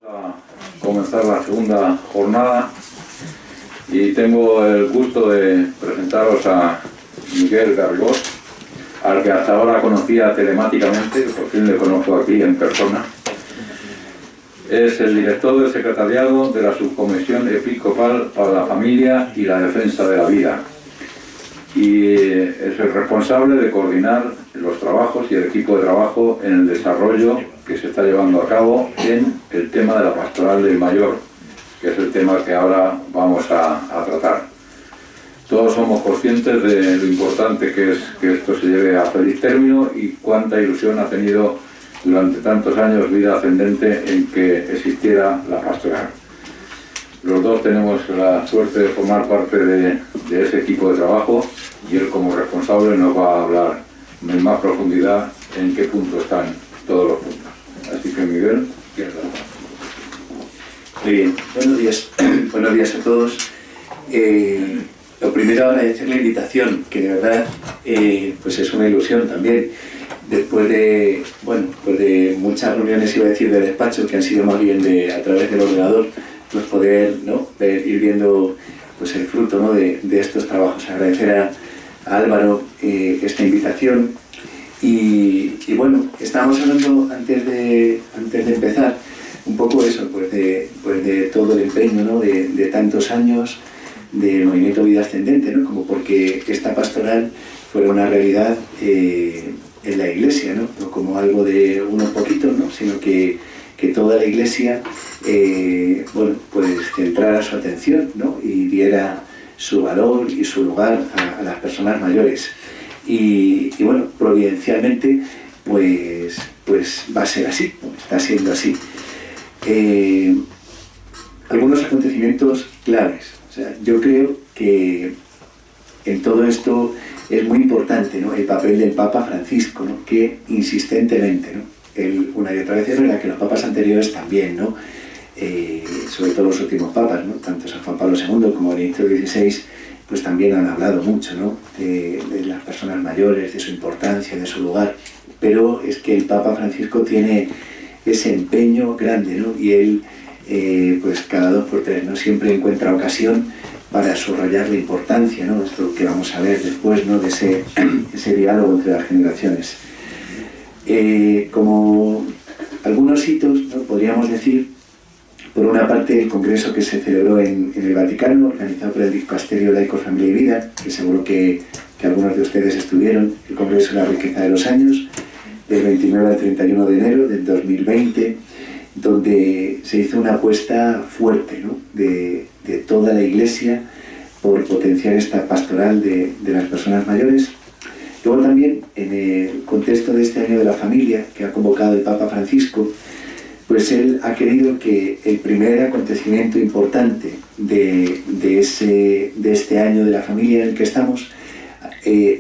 A comenzar la segunda jornada y tengo el gusto de presentaros a Miguel Garrigós, al que hasta ahora conocía telemáticamente, por fin le conozco aquí en persona. Es el director del secretariado de la Subcomisión Episcopal para la Familia y la Defensa de la Vida, y es el responsable de coordinar los trabajos y el equipo de trabajo en el desarrollo que se está llevando a cabo en el tema de la pastoral del mayor, que es el tema que ahora vamos a tratar. Todos somos conscientes de lo importante que es que esto se lleve a feliz término y cuánta ilusión ha tenido durante tantos años vida ascendente en que existiera la pastoral. Los dos tenemos la suerte de formar parte de ese equipo de trabajo y él, como responsable, nos va a hablar en más profundidad en qué punto están todos los puntos. Así que, Miguel, ¿quieres hablar? Muy bien, buenos días a todos. Lo primero, agradecer la invitación, que de verdad pues es una ilusión también. Después de, pues de muchas reuniones, iba a decir, de despacho, que han sido más bien a través del ordenador, pues poder, ¿no?, ir viendo pues el fruto, ¿no?, de estos trabajos. Agradecer a Álvaro esta invitación. Y bueno, estábamos hablando antes de empezar un poco eso, pues de todo el empeño, ¿no?, de tantos años del movimiento Vida Ascendente, ¿no?, como porque esta pastoral fuera una realidad en la Iglesia, ¿no?, no como algo de unos poquitos, ¿no?, sino que toda la Iglesia pues centrara su atención, ¿no?, y diera su valor y su lugar a las personas mayores. Y bueno, providencialmente pues va a ser así, ¿no?, está siendo así. Algunos acontecimientos claves. O sea, yo creo que en todo esto es muy importante, ¿no?, el papel del Papa Francisco, ¿no?, que insistentemente, ¿no?, él una y otra vez, es verdad que los papas anteriores también, ¿no?, sobre todo los últimos papas, ¿no?, tanto San Juan Pablo II como Benedicto XVI, pues también han hablado mucho, ¿no?, de las personas mayores, de su importancia, de su lugar, pero es que el Papa Francisco tiene ese empeño grande, ¿no?, y él pues cada 2 por 3, ¿no?, siempre encuentra ocasión para subrayar la importancia, ¿no?, esto que vamos a ver después, ¿no?, de ese diálogo entre las generaciones. Como algunos hitos, ¿no?, podríamos decir, por una parte, el congreso que se celebró en el Vaticano, organizado por el Dicasterio Laico, Familia y Vida, que seguro que algunos de ustedes estuvieron, el Congreso de la Riqueza de los Años, del 29 al 31 de enero del 2020, donde se hizo una apuesta fuerte, ¿no?, de toda la Iglesia por potenciar esta pastoral de las personas mayores. Luego también, en el contexto de este año de la familia que ha convocado el Papa Francisco, pues él ha querido que el primer acontecimiento importante de este año de la familia en el que estamos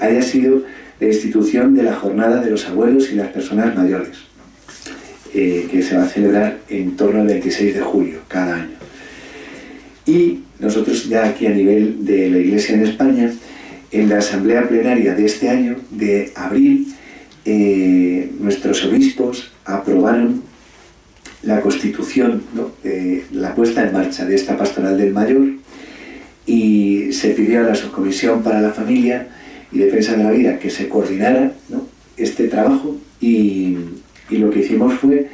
haya sido la institución de la Jornada de los Abuelos y las Personas Mayores, que se va a celebrar en torno al 26 de julio cada año. Y nosotros ya aquí a nivel de la Iglesia en España, en la asamblea plenaria de este año, de abril, nuestros obispos aprobaron la constitución, ¿no?, la puesta en marcha de esta pastoral del mayor, y se pidió a la Subcomisión para la Familia y Defensa de la Vida que se coordinara, ¿no?, este trabajo, y lo que hicimos fue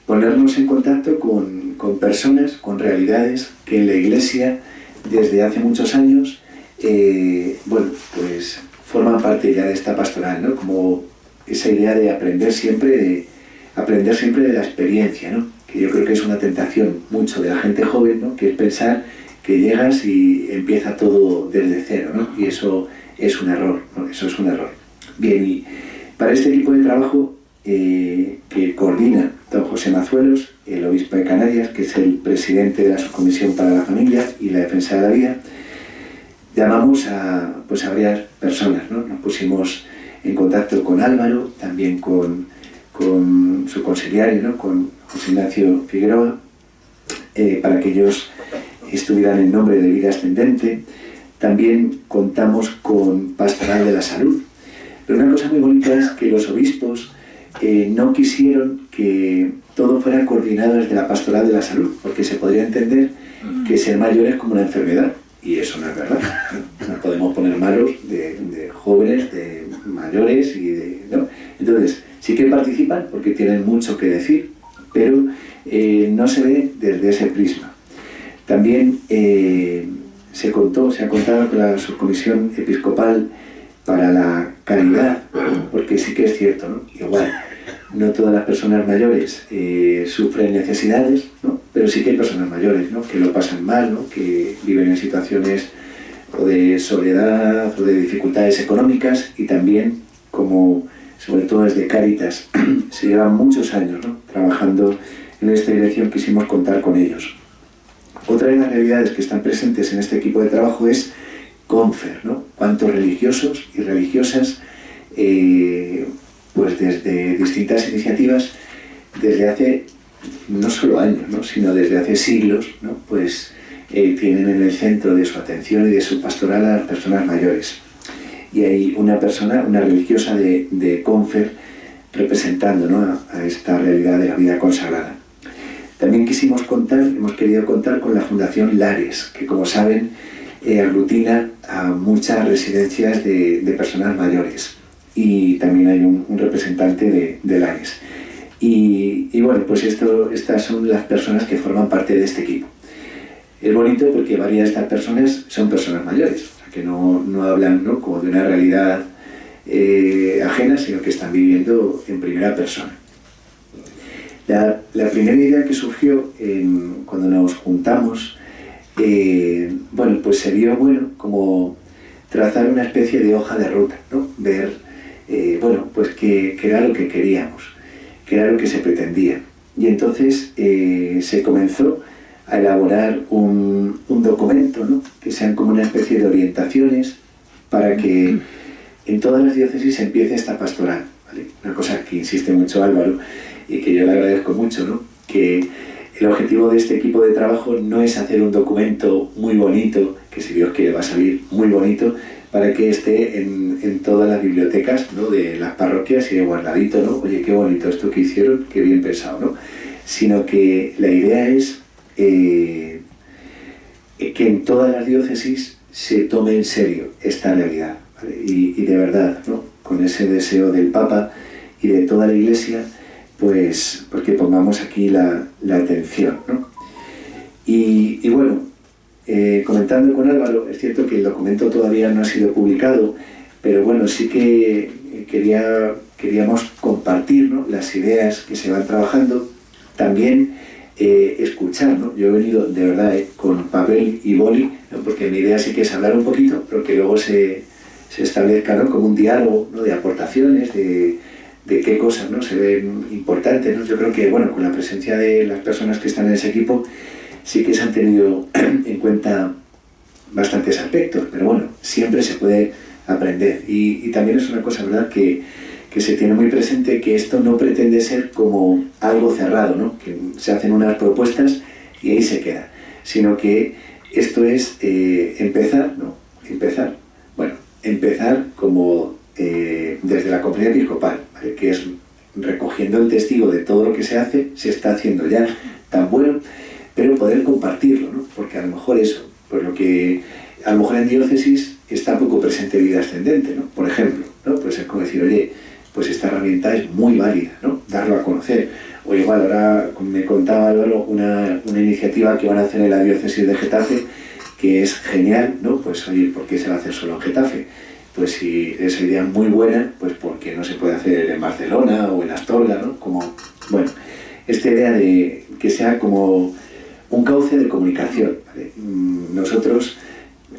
ponernos en contacto con personas, con realidades que en la Iglesia desde hace muchos años pues forman parte ya de esta pastoral, ¿no?, como esa idea de aprender siempre de la experiencia, ¿no?, que yo creo que es una tentación mucho de la gente joven, ¿no?, que es pensar que llegas y empieza todo desde cero, ¿no?, y eso es un error, ¿no?, eso es un error. Bien, y para este tipo de trabajo que coordina don José Mazuelos, el obispo de Canarias, que es el presidente de la Subcomisión para la Familia y la Defensa de la Vida, llamamos a varias personas, ¿no? Nos pusimos en contacto con Álvaro, también con su consiliario, ¿no?, con José Ignacio Figueroa, para que ellos estuvieran en nombre de Vida Ascendente. También contamos con Pastoral de la Salud. Pero una cosa muy bonita es que los obispos no quisieron que todo fuera coordinado desde la pastoral de la salud, porque se podría entender que ser mayor es como una enfermedad, y eso no es verdad. No podemos poner malos de jóvenes, de mayores, ¿no? Entonces, sí que participan porque tienen mucho que decir, pero no se ve desde ese prisma. También se ha contado con la subcomisión episcopal para la caridad, porque sí que es cierto, ¿no? Igual, no todas las personas mayores sufren necesidades, ¿no? Pero sí que hay personas mayores, ¿no? Que lo pasan mal, ¿no? Que viven en situaciones o de soledad o de dificultades económicas, y también, como sobre todo desde Cáritas, se llevan muchos años, ¿no? Trabajando en esta dirección, quisimos contar con ellos. Otra de las realidades que están presentes en este equipo de trabajo es Confer, ¿no? Cuántos religiosos y religiosas, pues desde distintas iniciativas, desde hace no solo años, ¿no? Sino desde hace siglos, ¿no? Pues tienen en el centro de su atención y de su pastoral a las personas mayores. Y hay una persona, una religiosa de Confer, representando, ¿no? a esta realidad de la vida consagrada. También hemos querido contar con la Fundación Lares, que, como saben, aglutina a muchas residencias de personas mayores, y también hay un representante de Lares. Y bueno, pues estas son las personas que forman parte de este equipo. Es bonito porque varias de estas personas son personas mayores, o sea, que no hablan, ¿no? Como de una realidad ajena, sino que están viviendo en primera persona. La primera idea que surgió cuando nos juntamos, bueno, pues se vio como trazar una especie de hoja de ruta, ¿no? Ver, bueno, pues qué era lo que queríamos, qué era lo que se pretendía. Y entonces se comenzó a elaborar un documento, ¿no? Que sean como una especie de orientaciones para que en todas las diócesis empiece esta pastoral, ¿vale? Una cosa que insiste mucho Álvaro y que yo le agradezco mucho, ¿no? Que el objetivo de este equipo de trabajo no es hacer un documento muy bonito, que si Dios quiere va a salir muy bonito, para que esté en todas las bibliotecas, ¿no? De las parroquias y guardadito, ¿no? Oye, qué bonito esto que hicieron, qué bien pensado, ¿no? Sino que la idea es que en todas las diócesis se tome en serio esta realidad, ¿vale? Y de verdad, ¿no? Con ese deseo del Papa y de toda la Iglesia, pues que pongamos aquí la atención, ¿no? Y bueno, comentando con Álvaro, es cierto que el documento todavía no ha sido publicado, pero bueno, sí que queríamos compartir, ¿no? Las ideas que se van trabajando, también escuchar, ¿no? Yo he venido de verdad con papel y boli, ¿no? Porque mi idea sí que es hablar un poquito, pero que luego se establezca, ¿no? Como un diálogo, ¿no? De aportaciones, de qué cosas, ¿no? Se ven importantes, ¿no? Yo creo que, bueno, con la presencia de las personas que están en ese equipo, sí que se han tenido en cuenta bastantes aspectos, pero bueno, siempre se puede aprender. Y también es una cosa, ¿verdad?, que se tiene muy presente, que esto no pretende ser como algo cerrado, ¿no? Que se hacen unas propuestas y ahí se queda, sino que esto es empezar, ¿no? Empezar como desde la conferencia episcopal, ¿vale? Que es recogiendo el testigo de todo lo que se hace, se está haciendo ya tan bueno, pero poder compartirlo, ¿no? Porque a lo mejor eso, pues lo que a lo mejor en diócesis está poco presente vida ascendente, ¿no? Por ejemplo, ¿no? Pues es como decir, oye, pues esta herramienta es muy válida, ¿no? Darlo a conocer. O igual, ahora me contaba Álvaro una iniciativa que van a hacer en la diócesis de Getafe, que es genial, ¿no? Pues oye, ¿por qué se va a hacer solo en Getafe? Pues si esa idea es muy buena, pues ¿por qué no se puede hacer en Barcelona o en Astorga, ¿no? Como, bueno, esta idea de que sea como un cauce de comunicación, ¿vale? Nosotros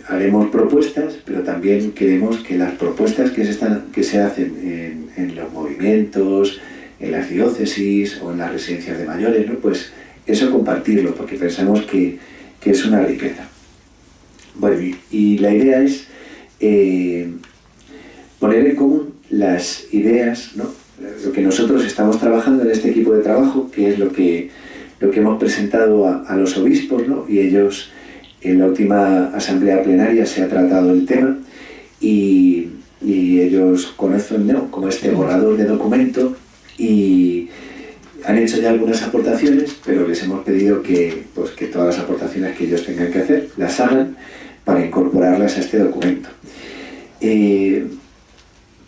haremos propuestas, pero también queremos que las propuestas que se hacen en los movimientos, en las diócesis o en las residencias de mayores, ¿no? Pues eso compartirlo, porque pensamos que es una riqueza. Bueno, y la idea es poner en común las ideas, ¿no? Lo que nosotros estamos trabajando en este equipo de trabajo, que es lo que hemos presentado a los obispos, ¿no? Y ellos, en la última asamblea plenaria se ha tratado el tema y ellos conocen, ¿no? Como este borrador de documento y han hecho ya algunas aportaciones, pero les hemos pedido que todas las aportaciones que ellos tengan que hacer las hagan para incorporarlas a este documento.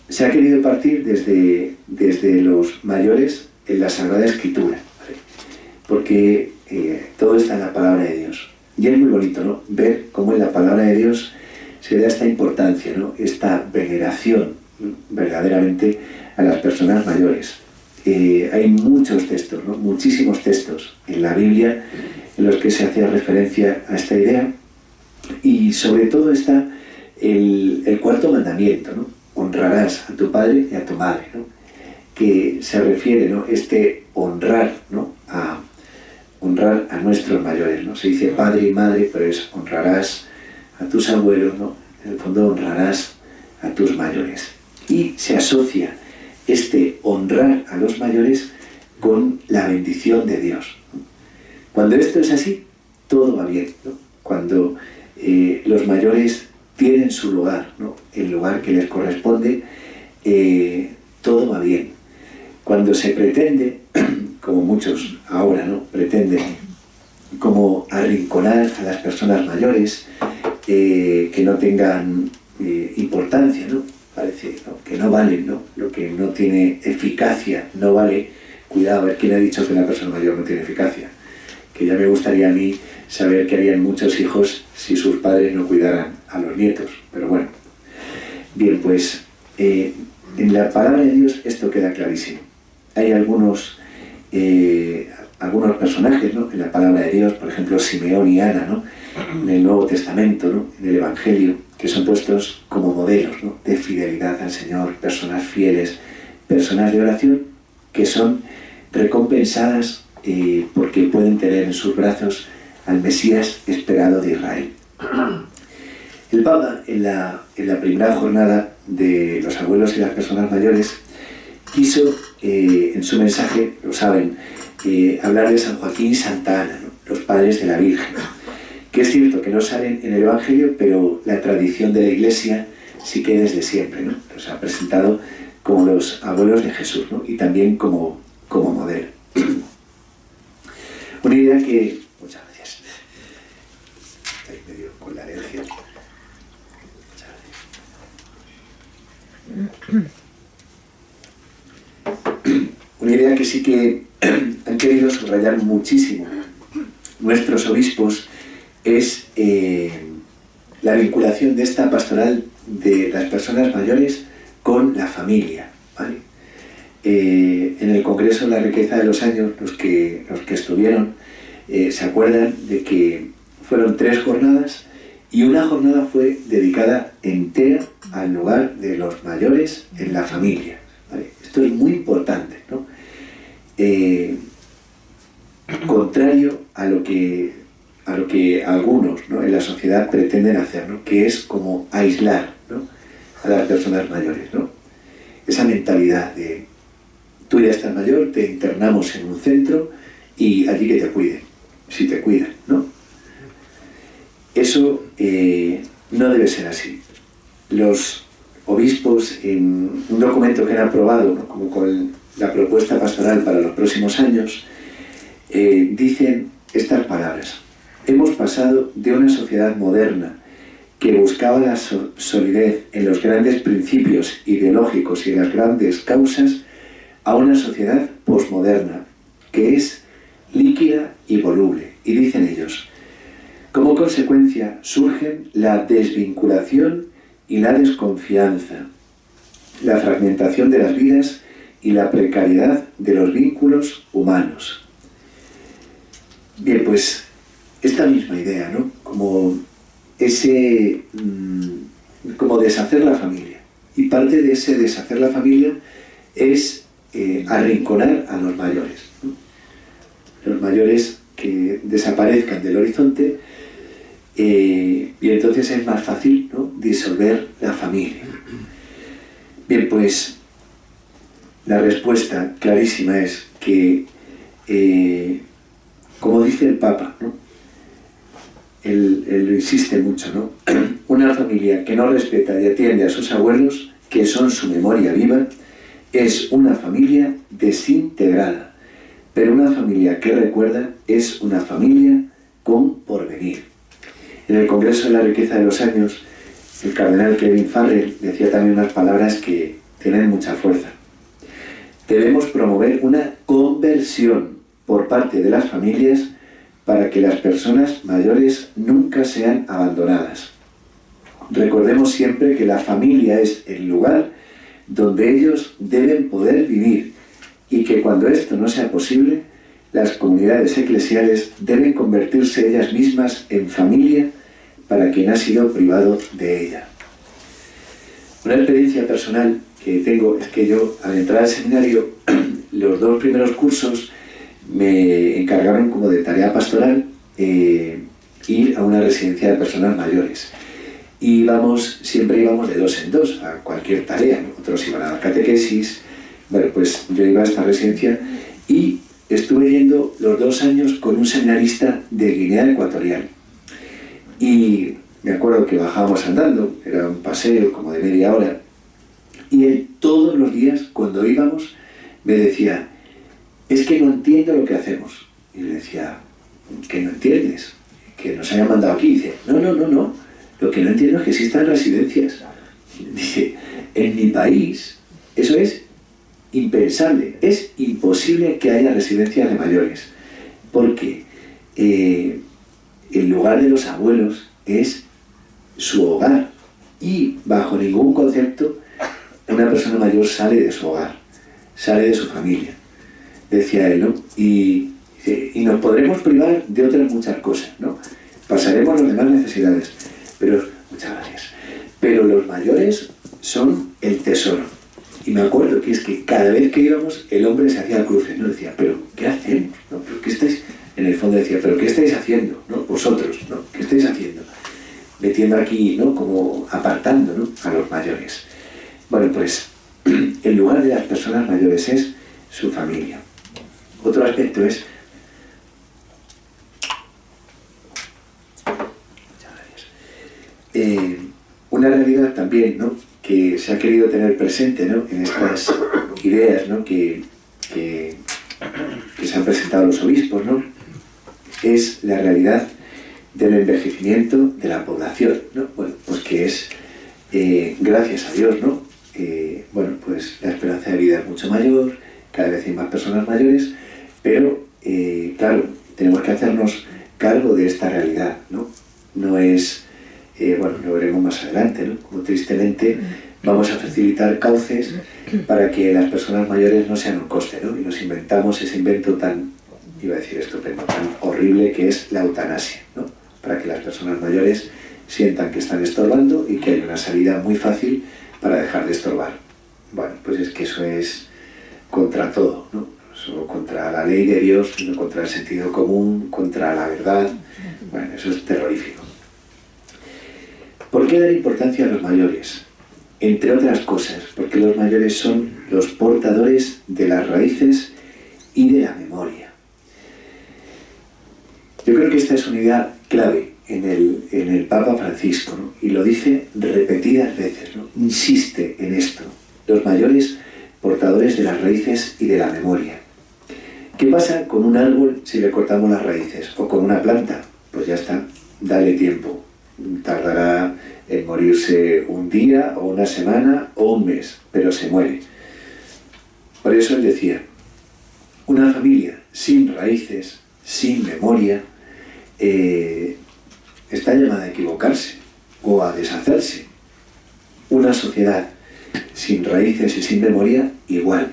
Se ha querido partir desde los mayores en la Sagrada Escritura, ¿vale? Porque todo está en la palabra de Dios. Y es muy bonito, ¿no?, ver cómo en la palabra de Dios se da esta importancia, ¿no?, esta veneración, ¿no?, verdaderamente a las personas mayores. Hay muchos textos, ¿no?, muchísimos textos en la Biblia en los que se hacía referencia a esta idea, y sobre todo está el cuarto mandamiento, ¿no?, honrarás a tu padre y a tu madre, ¿no?, que se refiere, ¿no?, honrar, ¿no?, honrar a nuestros mayores, ¿no? Se dice padre y madre, pero es honrarás a tus abuelos, ¿no?, en el fondo honrarás a tus mayores. Y se asocia honrar a los mayores con la bendición de Dios, ¿no? Cuando esto es así, todo va bien, ¿no? Cuando los mayores tienen su lugar, ¿no?, el lugar que les corresponde, todo va bien. Cuando se pretende, como muchos ahora, ¿no?, pretenden como arrinconar a las personas mayores, que no tengan importancia, ¿no?, parece, ¿no?, que no valen, ¿no?, lo que no tiene eficacia no vale. Cuidado, a ver quién ha dicho que una persona mayor no tiene eficacia. Que ya me gustaría a mí saber qué harían muchos hijos si sus padres no cuidaran a los nietos, pero bueno. Bien, pues en la palabra de Dios esto queda clarísimo. Hay algunos personajes, ¿no?, en la palabra de Dios, por ejemplo Simeón y Ana, ¿no?, en el Nuevo Testamento, ¿no?, en el Evangelio, que son puestos como modelos, ¿no?, de fidelidad al Señor, personas fieles, personas de oración, que son recompensadas porque pueden tener en sus brazos al Mesías esperado de Israel. El Papa, en la primera jornada de los abuelos y las personas mayores, quiso, en su mensaje, lo saben, hablar de San Joaquín y Santa Ana, ¿no?, los padres de la Virgen, que es cierto que no salen en el Evangelio, pero la tradición de la Iglesia sí que desde siempre, ¿no?, los ha presentado como los abuelos de Jesús, ¿no?, y también como modelo. Una idea que... Muchas gracias. Estoy medio con la alergia. Muchas gracias. Una idea que sí que han querido subrayar muchísimo nuestros obispos es la vinculación de esta pastoral de las personas mayores con la familia, ¿vale? En el Congreso La Riqueza de los Años, los que estuvieron, se acuerdan de que fueron 3 jornadas y una jornada fue dedicada entera al lugar de los mayores en la familia, ¿vale? Esto es muy importante, ¿no? Contrario a lo que algunos, ¿no?, en la sociedad pretenden hacer, ¿no?, que es como aislar, ¿no?, a las personas mayores, ¿no? Esa mentalidad de tú ya estás mayor, te internamos en un centro y allí que te cuiden, si te cuidan, ¿no? Eso no debe ser así. Los obispos, en un documento que han aprobado, ¿no?, como con la propuesta pastoral para los próximos años, dicen estas palabras: hemos pasado de una sociedad moderna que buscaba la solidez en los grandes principios ideológicos y en las grandes causas a una sociedad posmoderna que es líquida y voluble. Y dicen ellos, como consecuencia surgen la desvinculación y la desconfianza, la fragmentación de las vidas y la precariedad de los vínculos humanos. Bien, pues esta misma idea, ¿no?, como deshacer la familia. Y parte de ese deshacer la familia es arrinconar a los mayores, ¿no? Los mayores que desaparezcan del horizonte, y entonces es más fácil, ¿no?, disolver la familia. Bien, pues la respuesta clarísima es que, como dice el Papa, ¿no?, él lo insiste mucho, ¿no?, una familia que no respeta y atiende a sus abuelos, que son su memoria viva, es una familia desintegrada, pero una familia que recuerda es una familia con porvenir. En el Congreso de la Riqueza de los Años, el cardenal Kevin Farrell decía también unas palabras que tienen mucha fuerza. Debemos promover una conversión por parte de las familias para que las personas mayores nunca sean abandonadas. Recordemos siempre que la familia es el lugar donde ellos deben poder vivir y que cuando esto no sea posible, las comunidades eclesiales deben convertirse ellas mismas en familia para quien ha sido privado de ella. Una experiencia personal que tengo es que yo, al entrar al seminario, los 2 primeros cursos me encargaron como de tarea pastoral ir a una residencia de personas mayores. Y siempre íbamos de 2 en 2 a cualquier tarea, ¿no? Otros iban a la catequesis. Bueno, pues yo iba a esta residencia y estuve yendo los 2 años con un seminarista de Guinea Ecuatorial. Y me acuerdo que bajábamos andando, era un paseo como de media hora, y él todos los días, cuando íbamos, me decía, es que no entiendo lo que hacemos. Y le decía, ¿qué no entiendes? Que nos hayan mandado aquí. Y dice, no, lo que no entiendo es que existan residencias. Dice, en mi país eso es impensable, es imposible que haya residencias de mayores, porque el lugar de los abuelos es su hogar y bajo ningún concepto una persona mayor sale de su hogar, sale de su familia, decía él, ¿no? Y nos podremos privar de otras muchas cosas, ¿no? Pasaremos las demás necesidades, pero, muchas gracias, pero los mayores son el tesoro. Y me acuerdo que es que cada vez que íbamos el hombre se hacía cruces, ¿no? Decía, pero ¿qué hacemos? ¿No? ¿Pero qué estáis? En el fondo decía, ¿pero qué estáis haciendo? ¿No? Vosotros, ¿no? ¿Qué estáis haciendo? Metiendo aquí, ¿no? Como apartando, ¿no? A los mayores. Bueno, pues el lugar de las personas mayores es su familia. Otro aspecto es... una realidad también, ¿no? Que se ha querido tener presente, ¿no? En estas ideas, ¿no? que se han presentado los obispos, ¿no? Es la realidad del envejecimiento de la población, ¿no? Bueno, pues que es, gracias a Dios, ¿no? Bueno, pues la esperanza de vida es mucho mayor, cada vez hay más personas mayores, pero, claro, tenemos que hacernos cargo de esta realidad, ¿no? No es... bueno, lo veremos más adelante, ¿no? Como tristemente vamos a facilitar cauces para que las personas mayores no sean un coste, ¿no? Y nos inventamos ese invento tan, iba a decir estupendo, tan horrible que es la eutanasia, ¿no? Para que las personas mayores sientan que están estorbando y que hay una salida muy fácil para dejar de estorbar. Bueno, pues es que eso es contra todo, ¿no? Eso contra la ley de Dios, sino contra el sentido común, contra la verdad. Bueno, eso es terrorífico. ¿Por qué dar importancia a los mayores? Entre otras cosas, porque los mayores son los portadores de las raíces y de la memoria. Yo creo que esta es una idea clave en el Papa Francisco, ¿no? Y lo dice repetidas veces, ¿no? Insiste en esto. Los mayores portadores de las raíces y de la memoria. ¿Qué pasa con un árbol si le cortamos las raíces? O con una planta. Pues ya está, dale tiempo. Tardará en morirse un día o una semana o un mes, pero se muere. Por eso él decía, una familia sin raíces, sin memoria, está llamada a equivocarse o a deshacerse. Una sociedad sin raíces y sin memoria, igual.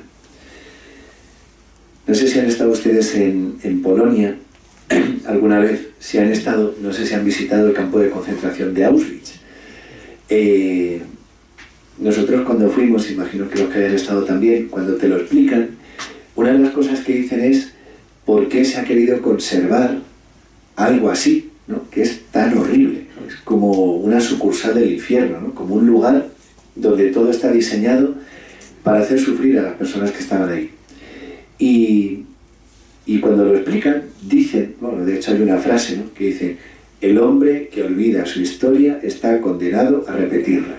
No sé si han estado ustedes en Polonia alguna vez, si han estado, no sé si han visitado el campo de concentración de Auschwitz. Nosotros cuando fuimos, imagino que los que hayan estado también, cuando te lo explican, una de las cosas que dicen es por qué se ha querido conservar algo así, ¿no? Que es tan horrible, ¿no? Es como una sucursal del infierno, ¿no? Como un lugar donde todo está diseñado para hacer sufrir a las personas que estaban ahí. Y cuando lo explican, dicen, bueno, de hecho hay una frase, ¿no? Que dice, el hombre que olvida su historia está condenado a repetirla.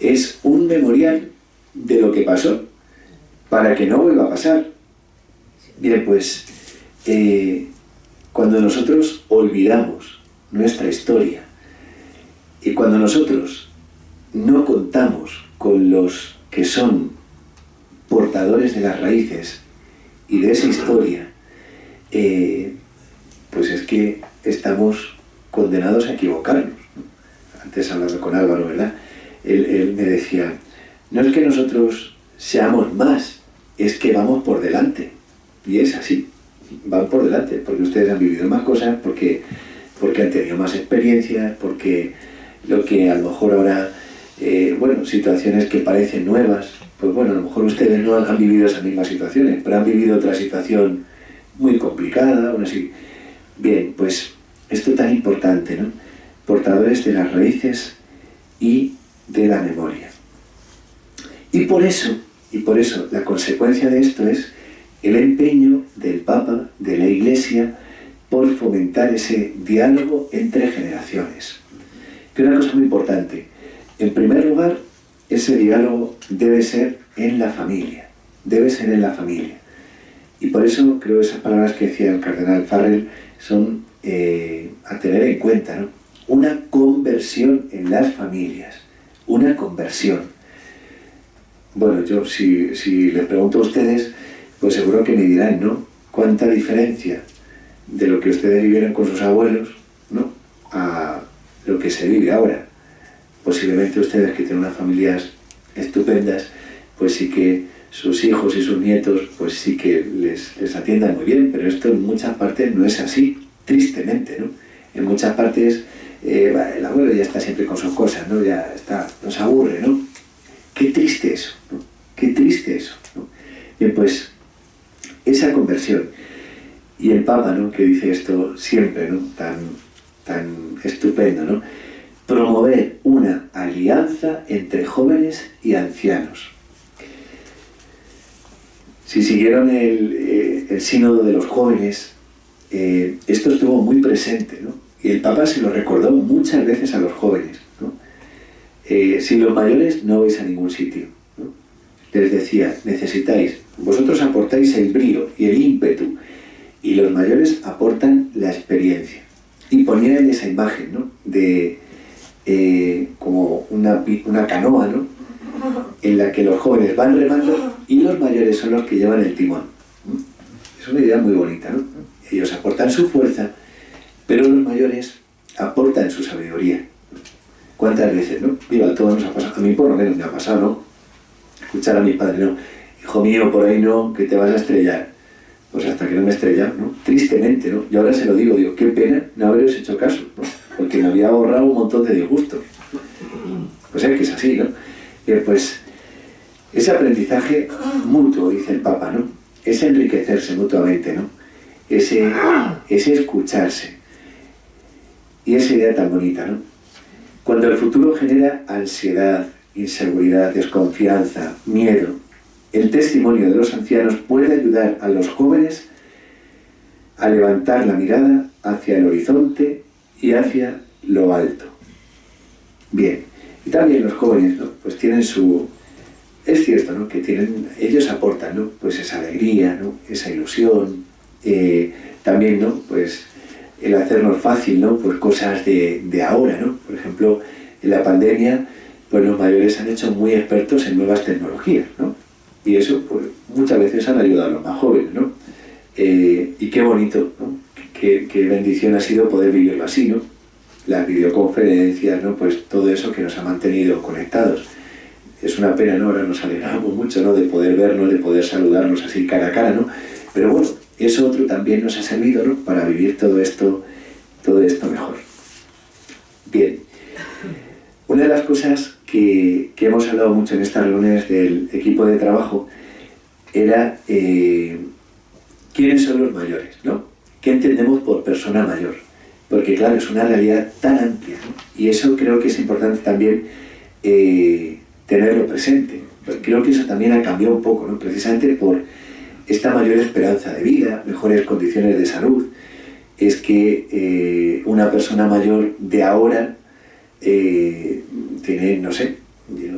Es un memorial de lo que pasó, para que no vuelva a pasar. Bien, pues cuando nosotros olvidamos nuestra historia y cuando nosotros no contamos con los que son portadores de las raíces y de esa historia, pues es que estamos condenados a equivocarnos. Antes hablando con Álvaro, ¿verdad? Él me decía, no es que nosotros seamos más, es que vamos por delante. Y es así, van por delante, porque ustedes han vivido más cosas, porque han tenido más experiencias, porque lo que a lo mejor ahora, bueno, situaciones que parecen nuevas, pues bueno, a lo mejor ustedes no han vivido esas mismas situaciones, pero han vivido otra situación muy complicada, aún así. Bien, pues esto tan importante, ¿no? Portadores de las raíces y de la memoria. Y por eso, la consecuencia de esto es el empeño del Papa, de la Iglesia, por fomentar ese diálogo entre generaciones. Que es una cosa muy importante. En primer lugar, ese diálogo debe ser en la familia. Debe ser en la familia. Y por eso creo que esas palabras que decía el cardenal Farrell son a tener en cuenta, ¿no? Una conversión en las familias. Una conversión. Bueno, yo si les pregunto a ustedes, pues seguro que me dirán, ¿no? Cuánta diferencia de lo que ustedes vivieron con sus abuelos, ¿no? A lo que se vive ahora. Posiblemente ustedes, que tienen unas familias estupendas, pues sí que sus hijos y sus nietos, pues sí que les atiendan muy bien, pero esto en muchas partes no es así, tristemente, ¿no? En muchas partes el abuelo ya está siempre con sus cosas, ¿no? Ya está, nos aburre, ¿no? Qué triste eso, ¿no? Qué triste eso, ¿no? Bien, pues esa conversión, y el Papa, ¿no? Que dice esto siempre, ¿no? Tan estupendo, ¿no? Promover una alianza entre jóvenes y ancianos. Si siguieron el sínodo de los jóvenes, esto estuvo muy presente, ¿no? Y el Papa se lo recordó muchas veces a los jóvenes, ¿no? Sin los mayores no vais a ningún sitio, ¿no? Les decía, vosotros aportáis el brío y el ímpetu, y los mayores aportan la experiencia. Y ponían esa imagen, ¿no? De como una canoa, ¿no? En la que los jóvenes van remando y los mayores son los que llevan el timón. Es una idea muy bonita, ¿no? Ellos aportan su fuerza, pero los mayores aportan su sabiduría. ¿Cuántas veces, no? Viva, todo nos ha pasado. A mí por lo menos me ha pasado, ¿no? Escuchar a mi padre, ¿no? Hijo mío, por ahí no, que te vas a estrellar. Pues hasta que no me he estrellado, ¿no? Tristemente, ¿no? Yo ahora se lo digo, qué pena no haberos hecho caso, ¿no? Porque me había ahorrado un montón de disgustos. Pues es que es así, ¿no? Pues ese aprendizaje mutuo, dice el Papa, ¿no? Es enriquecerse mutuamente, ¿no? Ese escucharse. Y esa idea tan bonita, ¿no? Cuando el futuro genera ansiedad, inseguridad, desconfianza, miedo, el testimonio de los ancianos puede ayudar a los jóvenes a levantar la mirada hacia el horizonte y hacia lo alto. Bien, y también los jóvenes, ¿no? Pues tienen su... Es cierto, ¿no? Que ellos aportan, ¿no? Pues esa alegría, ¿no? Esa ilusión, también, ¿no? Pues el hacernos fácil, ¿no? Pues cosas de ahora, ¿no? Por ejemplo, en la pandemia, pues los mayores se han hecho muy expertos en nuevas tecnologías, ¿no? Y eso, pues, muchas veces han ayudado a los más jóvenes, ¿no? Y qué bonito, ¿no? Qué bendición ha sido poder vivirlo así, ¿no? Las videoconferencias, ¿no? Pues todo eso que nos ha mantenido conectados. Es una pena, ¿no? Ahora nos alegramos mucho, ¿no? De poder vernos, de poder saludarnos así cara a cara, ¿no? Pero bueno, eso otro también nos ha servido, ¿no? Para vivir todo esto mejor. Bien. Una de las cosas que hemos hablado mucho en estas reuniones del equipo de trabajo era quiénes son los mayores, ¿no? ¿Qué entendemos por persona mayor? Porque claro, es una realidad tan amplia, ¿no? Y eso creo que es importante también tenerlo presente. Creo que eso también ha cambiado un poco, ¿no? Precisamente por esta mayor esperanza de vida, mejores condiciones de salud, es que una persona mayor de ahora tiene, no sé,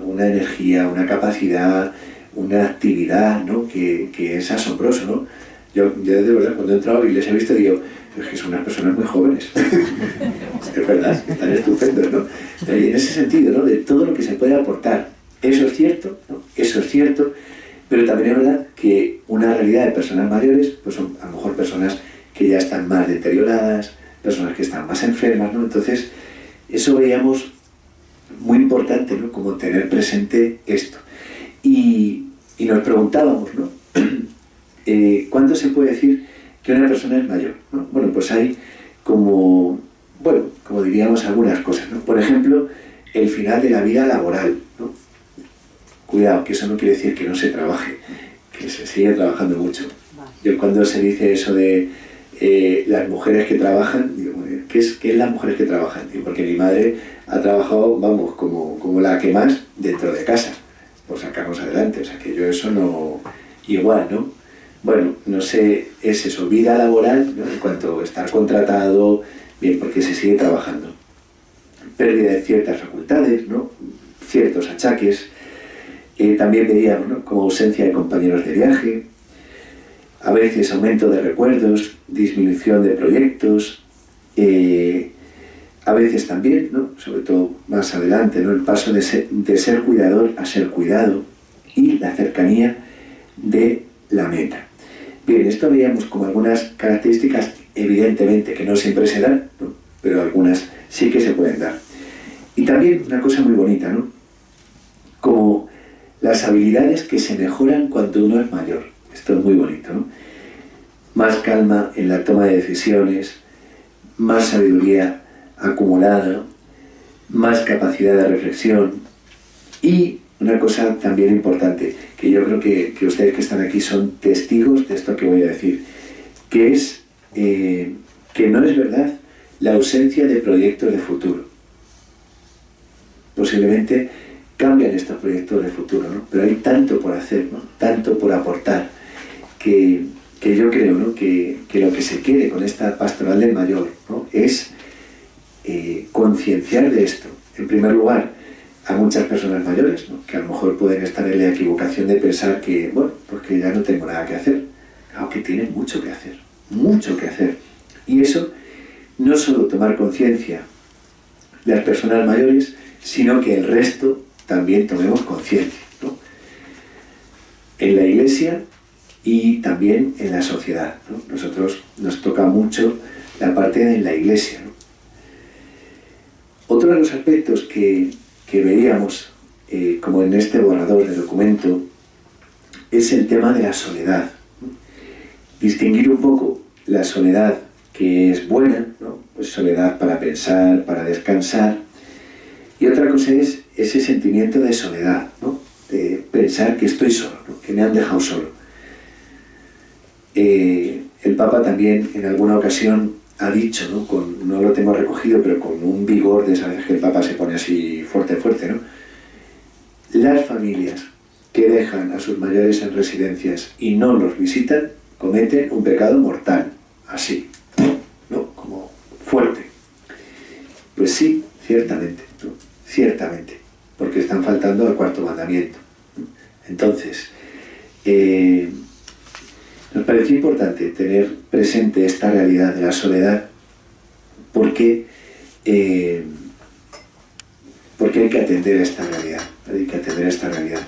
una energía, una capacidad, una actividad, ¿no? que es asombroso, ¿no? Yo de verdad, cuando he entrado y les he visto, digo, es que son unas personas muy jóvenes. Es verdad, están estupendos, ¿no? Y en ese sentido, ¿no? De todo lo que se puede aportar. Eso es cierto, ¿no? Eso es cierto, pero también es verdad que una realidad de personas mayores, pues son a lo mejor personas que ya están más deterioradas, personas que están más enfermas, ¿no? Entonces, eso veíamos muy importante, ¿no? Como tener presente esto. Y nos preguntábamos, ¿no? ¿Cuándo se puede decir que una persona es mayor, ¿no? Bueno, pues hay como diríamos algunas cosas, ¿no? Por ejemplo, el final de la vida laboral, ¿no? Cuidado, que eso no quiere decir que no se trabaje, que se sigue trabajando mucho. Yo cuando se dice eso de las mujeres que trabajan, digo, ¿qué es las mujeres que trabajan? Digo, porque mi madre ha trabajado, vamos, como la que más dentro de casa, por sacarnos adelante, o sea que yo eso no... Igual, ¿no? Bueno, no sé, es eso, vida laboral, ¿no? En cuanto a estar contratado, bien, porque se sigue trabajando. Pérdida de ciertas facultades, ¿no? Ciertos achaques. También veíamos, ¿no? Como ausencia de compañeros de viaje, a veces aumento de recuerdos, disminución de proyectos, a veces también, ¿no? Sobre todo más adelante, ¿no? El paso de ser cuidador a ser cuidado y la cercanía de la meta. Bien, esto veíamos como algunas características, evidentemente, que no siempre se dan, ¿no? Pero algunas sí que se pueden dar. Y también una cosa muy bonita, ¿no? Como las habilidades que se mejoran cuando uno es mayor. Esto es muy bonito, ¿no? Más calma en la toma de decisiones, más sabiduría acumulada, más capacidad de reflexión y una cosa también importante, que yo creo que ustedes que están aquí son testigos de esto que voy a decir, que es que no es verdad la ausencia de proyectos de futuro. Posiblemente cambian estos proyectos de futuro, ¿no? Pero hay tanto por hacer, ¿no? Tanto por aportar, que yo creo, ¿no? que lo que se quiere con esta pastoral del mayor, ¿no? Es concienciar de esto. En primer lugar, a muchas personas mayores, ¿no? Que a lo mejor pueden estar en la equivocación de pensar que, bueno, pues que ya no tengo nada que hacer. Aunque tienen mucho que hacer, mucho que hacer. Y eso, no solo tomar conciencia de las personas mayores, sino que el resto también tomemos conciencia, ¿no? En la Iglesia y también en la sociedad, ¿no? Nosotros nos toca mucho la parte de la Iglesia, ¿no? Otro de los aspectos que veíamos, como en este borrador de documento, es el tema de la soledad, ¿no? Distinguir un poco la soledad que es buena, ¿no? Pues soledad para pensar, para descansar, y otra cosa es ese sentimiento de soledad, ¿no? De pensar que estoy solo, ¿no? Que me han dejado solo. El Papa también en alguna ocasión ha dicho, ¿no? No lo tengo recogido, pero con un vigor de esa vez que el Papa se pone así fuerte, ¿no? Las familias que dejan a sus mayores en residencias y no los visitan, cometen un pecado mortal, así, ¿no? Como fuerte. Pues sí, ciertamente, ¿no? Ciertamente, porque están faltando al cuarto mandamiento. Entonces, nos pareció importante tener presente esta realidad de la soledad porque hay que atender a esta realidad, hay que atender a esta realidad.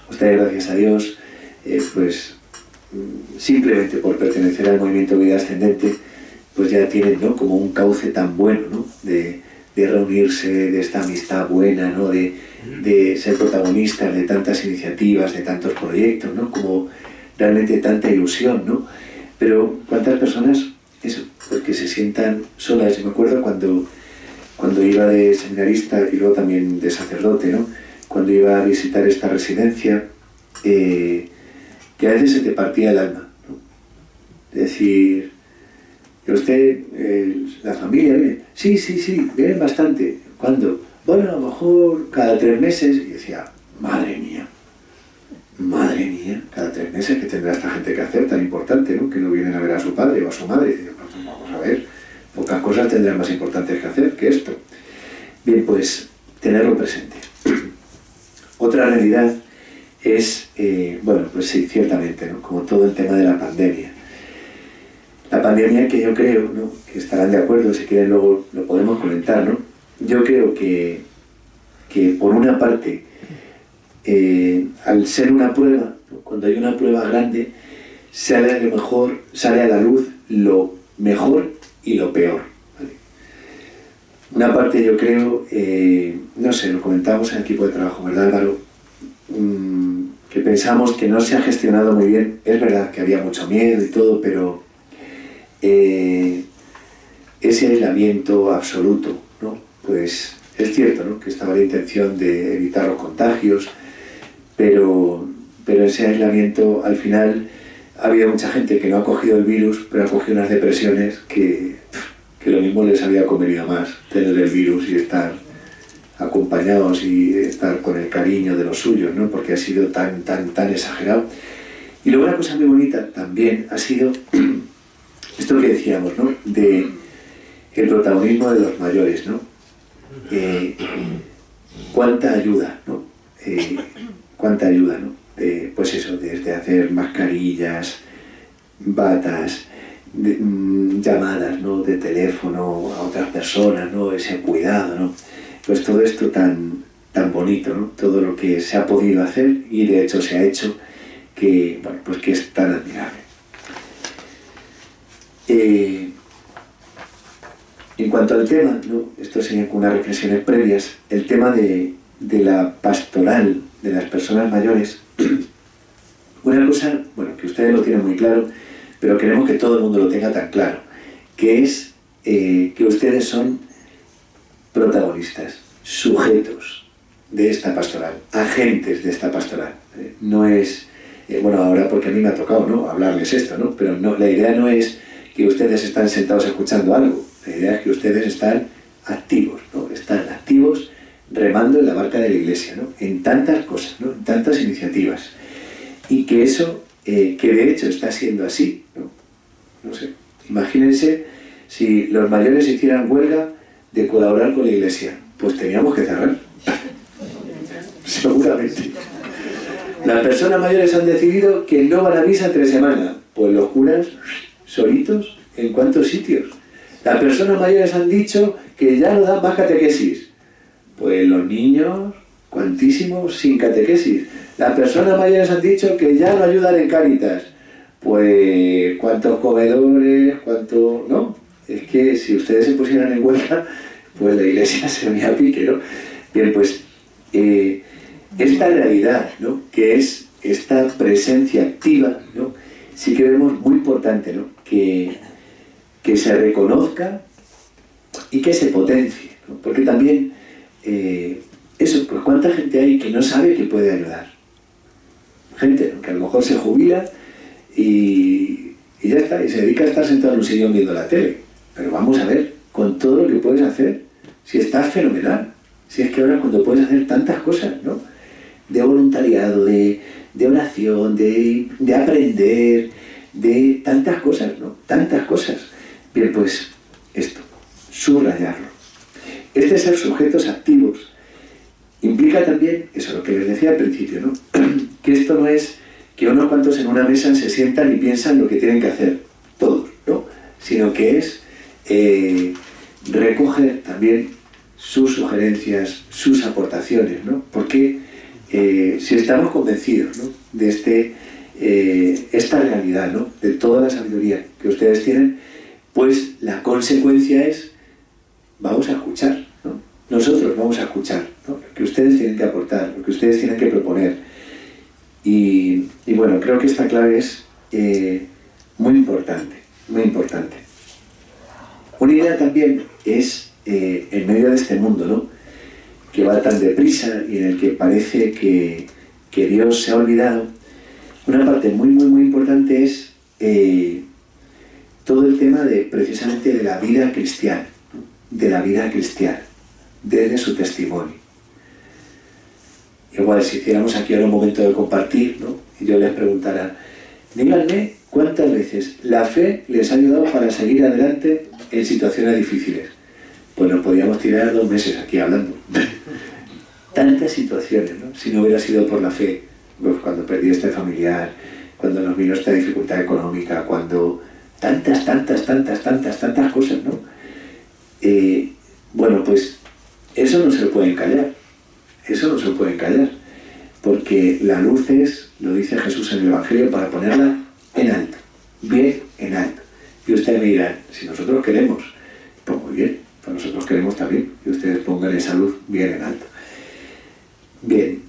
Ustedes, gracias a Dios, pues simplemente por pertenecer al movimiento Vida Ascendente, pues ya tienen, ¿no? Como un cauce tan bueno, ¿no? De reunirse, de esta amistad buena, ¿no? De ser protagonistas de tantas iniciativas, de tantos proyectos, ¿no? Como realmente tanta ilusión, ¿no? Pero ¿cuántas personas, eso, pues que se sientan solas? Yo me acuerdo cuando iba de seminarista y luego también de sacerdote, ¿no? Cuando iba a visitar esta residencia, que a veces se te partía el alma, ¿no? Es decir, ¿y usted, la familia viene? Sí, vienen bastante. ¿Cuándo? Bueno, a lo mejor cada 3 meses. Y decía, madre mía, cada 3 meses que tendrá esta gente que hacer, tan importante, ¿no? Que no vienen a ver a su padre o a su madre. Y digo, pues vamos a ver, pocas cosas tendrán más importantes que hacer que esto. Bien, pues tenerlo presente. Otra realidad es, bueno, pues sí, ciertamente, ¿no? Como todo el tema de la pandemia. La pandemia, que yo creo, ¿no?, que estarán de acuerdo, si quieren luego lo podemos comentar, ¿no? Yo creo que por una parte, al ser una prueba, ¿no?, cuando hay una prueba grande, sale a la luz lo mejor y lo peor, ¿vale? Una parte, yo creo, no sé, lo comentamos en el equipo de trabajo, ¿verdad, Álvaro? Que pensamos que no se ha gestionado muy bien. Es verdad que había mucho miedo y todo, pero ese aislamiento absoluto, ¿no?, pues es cierto, ¿no?, que estaba la intención de evitar los contagios, pero ese aislamiento, al final, ha habido mucha gente que no ha cogido el virus, pero ha cogido unas depresiones que lo mismo les había convenido más tener el virus y estar acompañados y estar con el cariño de los suyos, ¿no?, porque ha sido tan exagerado. Y luego una cosa muy bonita también ha sido esto que decíamos, ¿no?, de el protagonismo de los mayores, ¿no? Cuánta ayuda, ¿no? Cuánta ayuda, ¿no? Pues eso, desde hacer mascarillas, batas, llamadas, ¿no?, de teléfono a otras personas, ¿no?, ese cuidado, ¿no? Pues todo esto tan bonito, ¿no? Todo lo que se ha podido hacer y de hecho se ha hecho, que, bueno, pues que es tan admirable. En cuanto al tema, ¿no?, esto sería con unas reflexiones previas, el tema de la pastoral de las personas mayores, una cosa, bueno, que ustedes lo tienen muy claro, pero queremos que todo el mundo lo tenga tan claro, que es que ustedes son protagonistas, sujetos de esta pastoral, agentes de esta pastoral. No es, bueno, ahora porque a mí me ha tocado, ¿no?, hablarles esto, ¿no?, pero no, la idea no es que ustedes están sentados escuchando algo, la idea es que ustedes están activos, ¿no?, están activos remando en la barca de la Iglesia, ¿no?, en tantas cosas, ¿no?, en tantas iniciativas, y que eso, que de hecho está siendo así, ¿no? No sé, imagínense si los mayores hicieran huelga de colaborar con la Iglesia, pues teníamos que cerrar, seguramente. Las personas mayores han decidido que no van a misa 3 semanas, pues los curas solitos, ¿en cuántos sitios? Las personas mayores han dicho que ya no dan más catequesis, pues los niños, cuantísimos, sin catequesis. Las personas mayores han dicho que ya no ayudan en Cáritas, pues cuántos comedores, cuánto, ¿no? Es que si ustedes se pusieran en huelga, pues la Iglesia se venía a pique, ¿no? Bien, pues esta realidad, ¿no?, que es esta presencia activa, ¿no?, sí que vemos muy importante, ¿no?, que se reconozca y que se potencie, ¿no? Porque también eso, pues cuánta gente hay que no sabe que puede ayudar. Gente, ¿no?, que a lo mejor se jubila y ya está, y se dedica a estar sentado en un sillón viendo la tele. Pero vamos a ver, con todo lo que puedes hacer, si estás fenomenal, si es que ahora cuando puedes hacer tantas cosas, ¿no?, de voluntariado, de oración, de aprender, de tantas cosas, ¿no?, tantas cosas. Bien, pues esto, subrayarlo. Este ser sujetos activos implica también, eso lo que les decía al principio, ¿no?, que esto no es que unos cuantos en una mesa se sientan y piensan lo que tienen que hacer, todos, ¿no?, sino que es recoger también sus sugerencias, sus aportaciones, ¿no?, porque si estamos convencidos, ¿no?, de esta realidad, ¿no?, de toda la sabiduría que ustedes tienen, pues la consecuencia es, vamos a escuchar, ¿no?, nosotros vamos a escuchar, ¿no?, lo que ustedes tienen que aportar, lo que ustedes tienen que proponer. Y bueno, creo que esta clave es muy importante, muy importante. Una idea también es, en medio de este mundo, ¿no?, que va tan deprisa y en el que parece que Dios se ha olvidado, una parte muy importante es todo el tema precisamente de la vida cristiana, ¿no?, de la vida cristiana, desde su testimonio. Igual, si hiciéramos aquí ahora un momento de compartir, ¿no?, y yo les preguntara, díganme cuántas veces la fe les ha ayudado para seguir adelante en situaciones difíciles. Pues nos podíamos tirar 2 meses aquí hablando. Tantas situaciones, ¿no?, si no hubiera sido por la fe, pues cuando perdí este familiar, cuando nos vino esta dificultad económica, cuando tantas cosas, ¿no? Bueno, pues eso no se lo pueden callar, porque la luz es, lo dice Jesús en el Evangelio, para ponerla en alto, bien en alto. Y ustedes me dirán, si nosotros queremos, pues muy bien, pues nosotros queremos también que ustedes pongan esa luz bien en alto. Bien,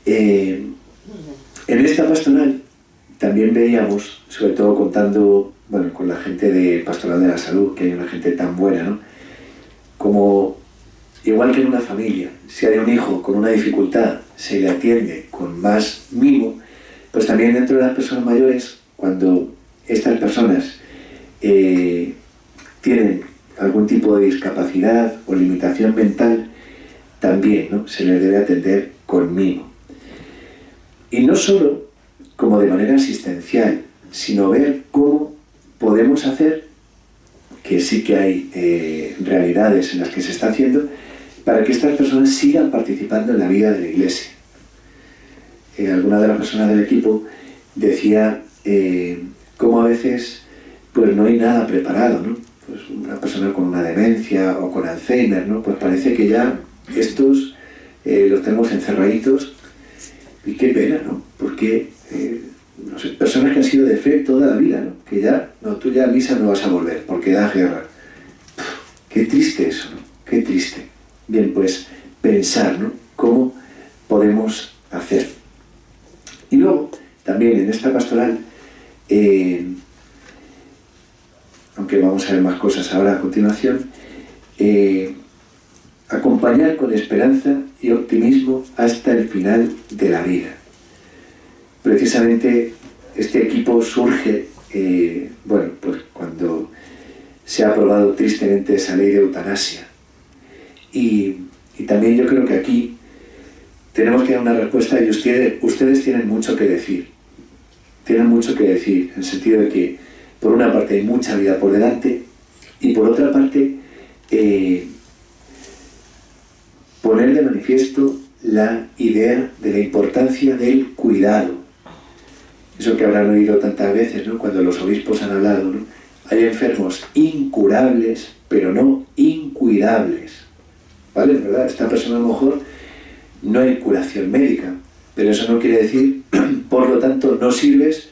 en esta pastoral también veíamos, sobre todo contando, bueno, con la gente de Pastoral de la Salud, que hay una gente tan buena, ¿no? Como, igual que en una familia, si hay un hijo con una dificultad, se le atiende con más mimo, pues también dentro de las personas mayores, cuando estas personas tienen algún tipo de discapacidad o limitación mental, también, ¿no?, se les debe atender con mimo. Y no solo como de manera asistencial, sino ver cómo podemos hacer, que sí que hay realidades en las que se está haciendo, para que estas personas sigan participando en la vida de la Iglesia. Alguna de las personas del equipo decía cómo a veces pues no hay nada preparado, ¿no? Pues una persona con una demencia o con Alzheimer, ¿no? Pues parece que ya estos los tenemos encerraditos, y qué pena, ¿no? Porque no sé, personas que han sido de fe toda la vida, ¿no? Que ya, no, tú ya a misa no vas a volver porque da guerra. Qué triste eso, ¿no? Qué triste. Bien, pues pensar, ¿no?, cómo podemos hacer. Y luego, también en esta pastoral, aunque vamos a ver más cosas ahora a continuación, acompañar con esperanza y optimismo hasta el final de la vida. Precisamente este equipo surge, bueno, pues cuando se ha aprobado tristemente esa ley de eutanasia. Y también yo creo que aquí tenemos que dar una respuesta, y ustedes tienen mucho que decir. Tienen mucho que decir, en el sentido de que, por una parte, hay mucha vida por delante, y por otra parte, poner de manifiesto la idea de la importancia del cuidado. Eso que habrán oído tantas veces, ¿no?, cuando los obispos han hablado, ¿no? Hay enfermos incurables, pero no incuidables. ¿Vale? ¿Verdad? Esta persona a lo mejor no hay curación médica, pero eso no quiere decir, por lo tanto, no sirves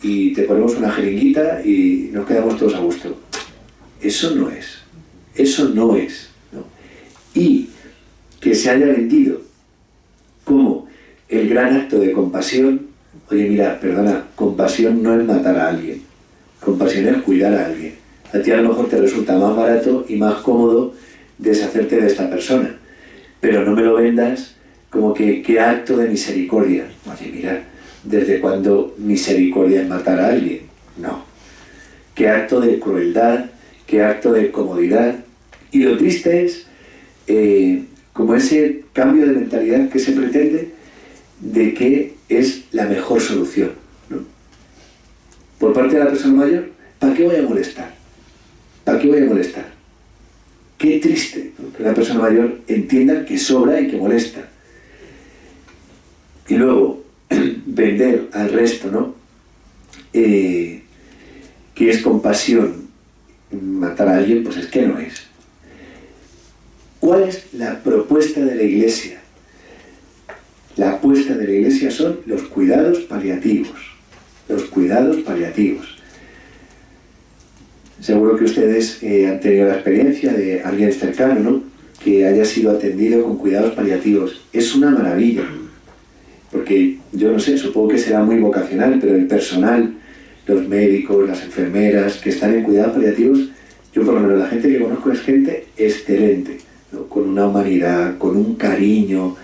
y te ponemos una jeringuita y nos quedamos todos a gusto. Eso no es, ¿no? Y que se haya vendido como el gran acto de compasión. Oye, mira, perdona, compasión no es matar a alguien, compasión es cuidar a alguien. A ti a lo mejor te resulta más barato y más cómodo deshacerte de esta persona, pero no me lo vendas como que qué acto de misericordia. Oye, mira, ¿desde cuándo misericordia es matar a alguien? No. Qué acto de crueldad, qué acto de comodidad. Y lo triste es como ese cambio de mentalidad que se pretende de que es la mejor solución, ¿no? Por parte de la persona mayor, ¿para qué voy a molestar? ¿Para qué voy a molestar? Qué triste, ¿no?, que una persona mayor entienda que sobra y que molesta. Y luego, vender al resto, ¿no?, que es compasión matar a alguien, pues es que no es. ¿Cuál es la propuesta de la Iglesia? La apuesta de la Iglesia son los cuidados paliativos. Los cuidados paliativos. Seguro que ustedes han tenido la experiencia de alguien cercano, ¿no?, que haya sido atendido con cuidados paliativos. Es una maravilla. Porque yo no sé, supongo que será muy vocacional, pero el personal, los médicos, las enfermeras que están en cuidados paliativos, yo por lo menos la gente que conozco es gente excelente, ¿no?, con una humanidad, con un cariño.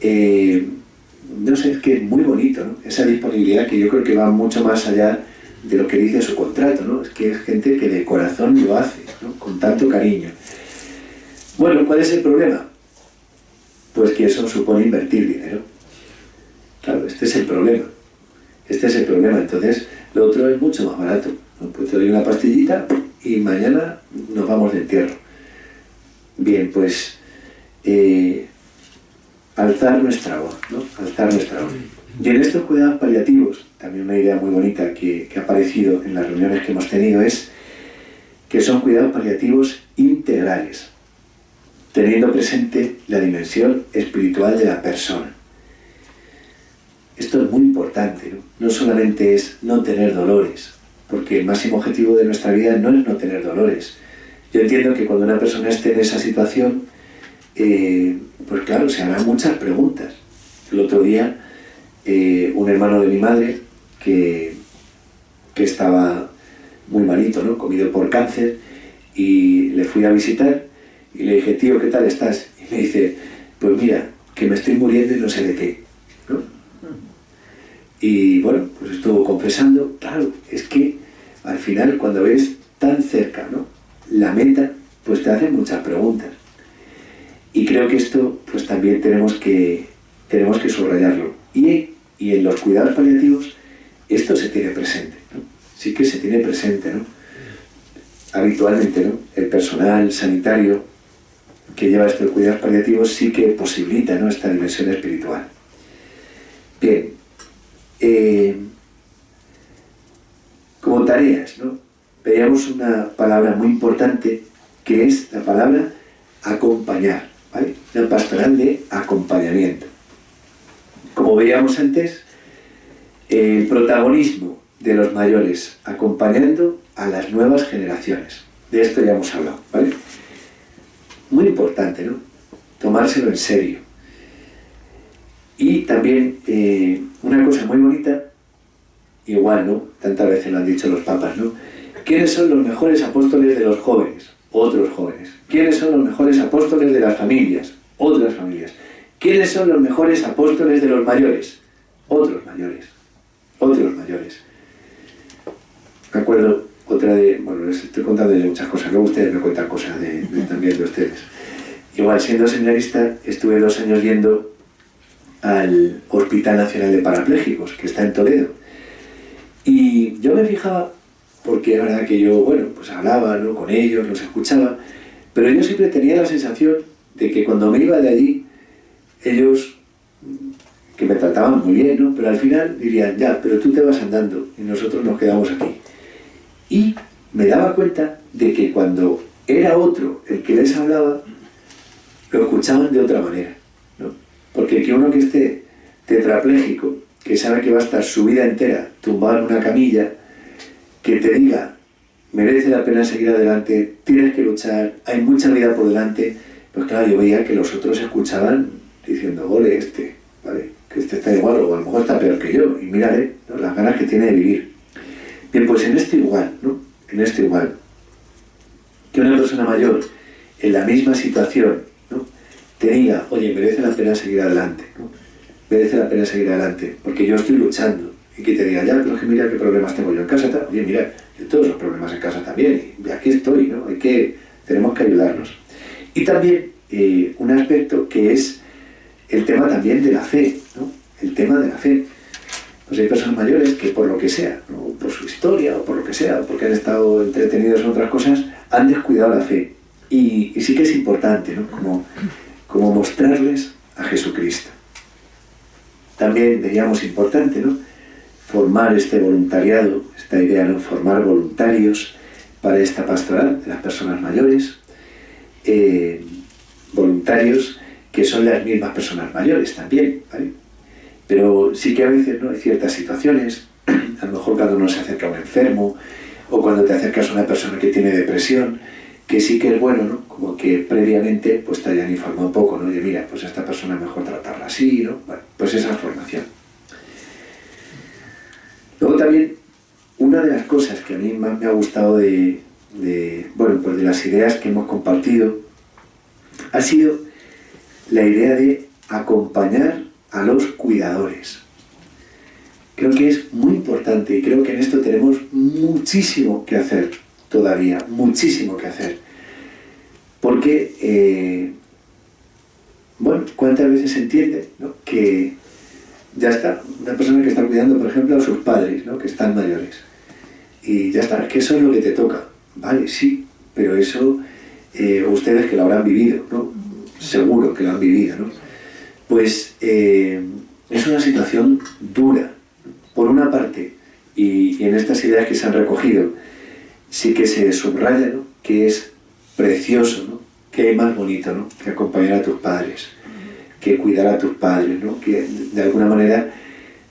No sé, es que es muy bonito, ¿no?, esa disponibilidad que yo creo que va mucho más allá de lo que dice su contrato, ¿no? Es que es gente que de corazón lo hace, ¿no?, con tanto cariño. Bueno, ¿cuál es el problema? Pues que eso supone invertir dinero. Claro, este es el problema. Entonces, lo otro es mucho más barato, ¿no? Pues te doy una pastillita y mañana nos vamos de entierro. Bien, pues alzar nuestra voz, ¿no? Alzar nuestra voz. Y en estos cuidados paliativos, también una idea muy bonita que ha aparecido en las reuniones que hemos tenido es que son cuidados paliativos integrales, teniendo presente la dimensión espiritual de la persona. Esto es muy importante, ¿no? No solamente es no tener dolores, porque el máximo objetivo de nuestra vida no es no tener dolores. Yo entiendo que cuando una persona esté en esa situación, pues claro, se harán muchas preguntas. El otro día, un hermano de mi madre, que estaba muy malito, ¿no? Comido por cáncer, y le fui a visitar, y le dije, tío, ¿qué tal estás? Y me dice, pues mira, que me estoy muriendo y no sé de qué, ¿no? Y bueno, pues estuvo confesando. Claro, es que al final cuando ves tan cerca, ¿no?, la meta, pues te hacen muchas preguntas. Y creo que esto pues también tenemos que subrayarlo. Y en los cuidados paliativos esto se tiene presente, ¿no? Sí que se tiene presente, ¿no? Habitualmente, ¿no?, el personal sanitario que lleva estos cuidados paliativos sí que posibilita, ¿no?, esta dimensión espiritual. Bien, como tareas, ¿no?, veíamos una palabra muy importante que es la palabra acompañar, ¿vale? Una pastoral de acompañamiento. Como veíamos antes, el protagonismo de los mayores acompañando a las nuevas generaciones. De esto ya hemos hablado, ¿vale? Muy importante, ¿no?, tomárselo en serio. Y también una cosa muy bonita, igual, ¿no?, tantas veces lo han dicho los papas, ¿no? ¿Quiénes son los mejores apóstoles de los jóvenes? Otros jóvenes. ¿Quiénes son los mejores apóstoles de las familias? Otras familias. ¿Quiénes son los mejores apóstoles de los mayores? Otros mayores. Otros mayores. Me acuerdo otra de... Bueno, les estoy contando ya muchas cosas. Luego ustedes me cuentan cosas también de ustedes. Igual, siendo seminarista, estuve 2 años yendo al Hospital Nacional de Parapléjicos, que está en Toledo. Y yo me fijaba, porque es verdad que yo, bueno, pues hablaba, ¿no?, con ellos, los escuchaba, pero yo siempre tenía la sensación de que cuando me iba de allí, ellos, que me trataban muy bien, ¿no?, pero al final dirían, ya, pero tú te vas andando y nosotros nos quedamos aquí. Y me daba cuenta de que cuando era otro el que les hablaba, lo escuchaban de otra manera, ¿no? Porque que uno que esté tetrapléjico, que sabe que va a estar su vida entera tumbado en una camilla, que te diga, merece la pena seguir adelante, tienes que luchar, hay mucha vida por delante, pues claro, yo veía que los otros escuchaban diciendo, ole ¿vale?, que este está igual o a lo mejor está peor que yo, y mírale, ¿no?, las ganas que tiene de vivir. Bien, pues en esto igual, ¿no?, en esto igual, que una persona mayor en la misma situación, ¿no?, te diga, oye, merece la pena seguir adelante, ¿no?, merece la pena seguir adelante, porque yo estoy luchando, y que te diga, ya, pero es que mira qué problemas tengo yo en casa, oye, mira, yo todos los problemas en casa también, y aquí estoy, ¿no?, tenemos que ayudarnos. Y también un aspecto que es el tema también de la fe, ¿no?, el tema de la fe. Pues hay personas mayores que por lo que sea, ¿no?, por su historia o por lo que sea, porque han estado entretenidos en otras cosas, han descuidado la fe. Y sí que es importante, ¿no?, como mostrarles a Jesucristo. También veíamos importante, ¿no?, formar este voluntariado, esta idea, ¿no?, formar voluntarios para esta pastoral de las personas mayores, voluntarios que son las mismas personas mayores también, ¿vale? Pero sí que a veces, ¿no?, hay ciertas situaciones, a lo mejor cuando uno se acerca a un enfermo, o cuando te acercas a una persona que tiene depresión, que sí que es bueno, ¿no?, como que previamente pues te hayan informado un poco, ¿no?, de mira, pues a esta persona es mejor tratarla así, ¿no? Bueno, pues esa formación. Luego también, una de las cosas que a mí más me ha gustado de las ideas que hemos compartido, ha sido la idea de acompañar a los cuidadores. Creo que es muy importante y creo que en esto tenemos muchísimo que hacer todavía, muchísimo que hacer. Porque, ¿cuántas veces se entiende, ¿no?, que ya está, una persona que está cuidando, por ejemplo, a sus padres, ¿no?, que están mayores, y ya está, que eso es lo que te toca. Vale, sí, pero eso ustedes que lo habrán vivido, ¿no?, seguro que lo han vivido, ¿no?, pues es una situación dura. Por una parte, y en estas ideas que se han recogido, sí que se subraya, ¿no?, que es precioso, ¿no?, que hay más bonito, ¿no?, que acompañar a tus padres, que cuidar a tus padres, ¿no?, que de alguna manera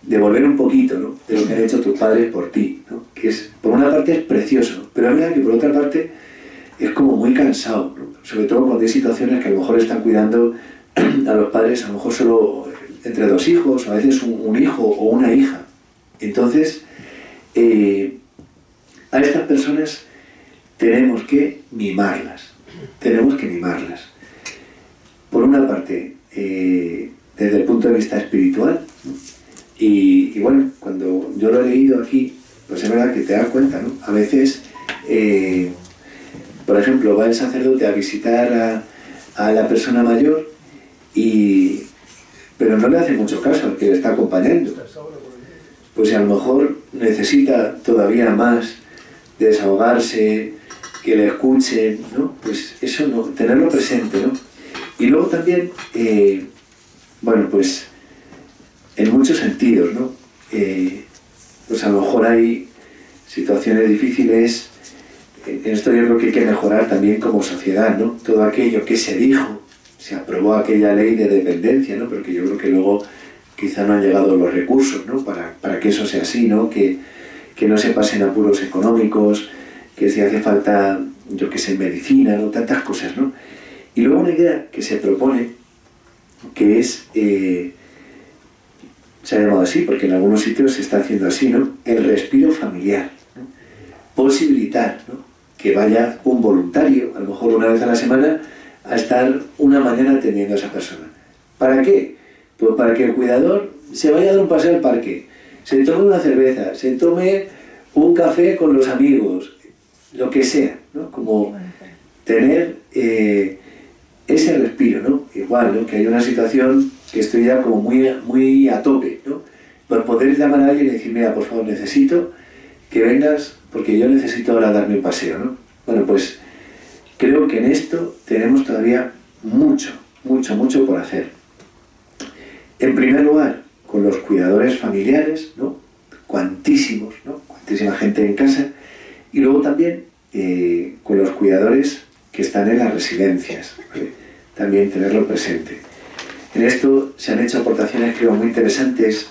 devolver un poquito, ¿no?, de lo que han hecho tus padres por ti, ¿no?, que es, por una parte es precioso, pero es verdad que por otra parte es como muy cansado, ¿no?, sobre todo cuando hay situaciones que a lo mejor están cuidando a los padres, a lo mejor solo entre dos hijos, o a veces un hijo o una hija. Entonces, a estas personas tenemos que mimarlas, por una parte desde el punto de vista espiritual, ¿no? Y bueno, cuando yo lo he leído aquí, pues es verdad que te das cuenta, ¿no? A veces, por ejemplo, va el sacerdote a visitar a la persona mayor, pero no le hace mucho caso al que le está acompañando. Pues a lo mejor necesita todavía más desahogarse, que le escuchen, ¿no? Pues eso, no, tenerlo presente, ¿no? Y luego también, bueno, pues en muchos sentidos, ¿no? Pues a lo mejor hay situaciones difíciles. En esto yo creo que hay que mejorar también como sociedad, ¿no? Todo aquello que se dijo, se aprobó aquella ley de dependencia, ¿no? Pero que yo creo que luego quizá no han llegado los recursos, ¿no?, para que eso sea así, ¿no? Que no se pasen apuros económicos, que si hace falta, yo que sé, medicina, ¿no?, tantas cosas, ¿no? Y luego una idea que se propone, que es, se ha llamado así, porque en algunos sitios se está haciendo así, ¿no?, el respiro familiar, ¿no? Posibilitar, ¿no?, que vaya un voluntario, a lo mejor una vez a la semana, a estar una mañana atendiendo a esa persona. ¿Para qué? Pues para que el cuidador se vaya a dar un paseo al parque, se tome una cerveza, se tome un café con los amigos, lo que sea, ¿no? Como tener ese respiro, ¿no? Igual, ¿no?, que hay una situación que estoy ya como muy a tope, ¿no? Pues poder llamar a alguien y decir, mira, por favor, necesito que vengas porque yo necesito ahora darme un paseo, ¿no? Bueno, pues creo que en esto tenemos todavía mucho por hacer. En primer lugar, con los cuidadores familiares, ¿no?, cuantísimos, ¿no?, cuantísima gente en casa, y luego también con los cuidadores que están en las residencias, ¿vale?, también tenerlo presente. En esto se han hecho aportaciones, creo, muy interesantes,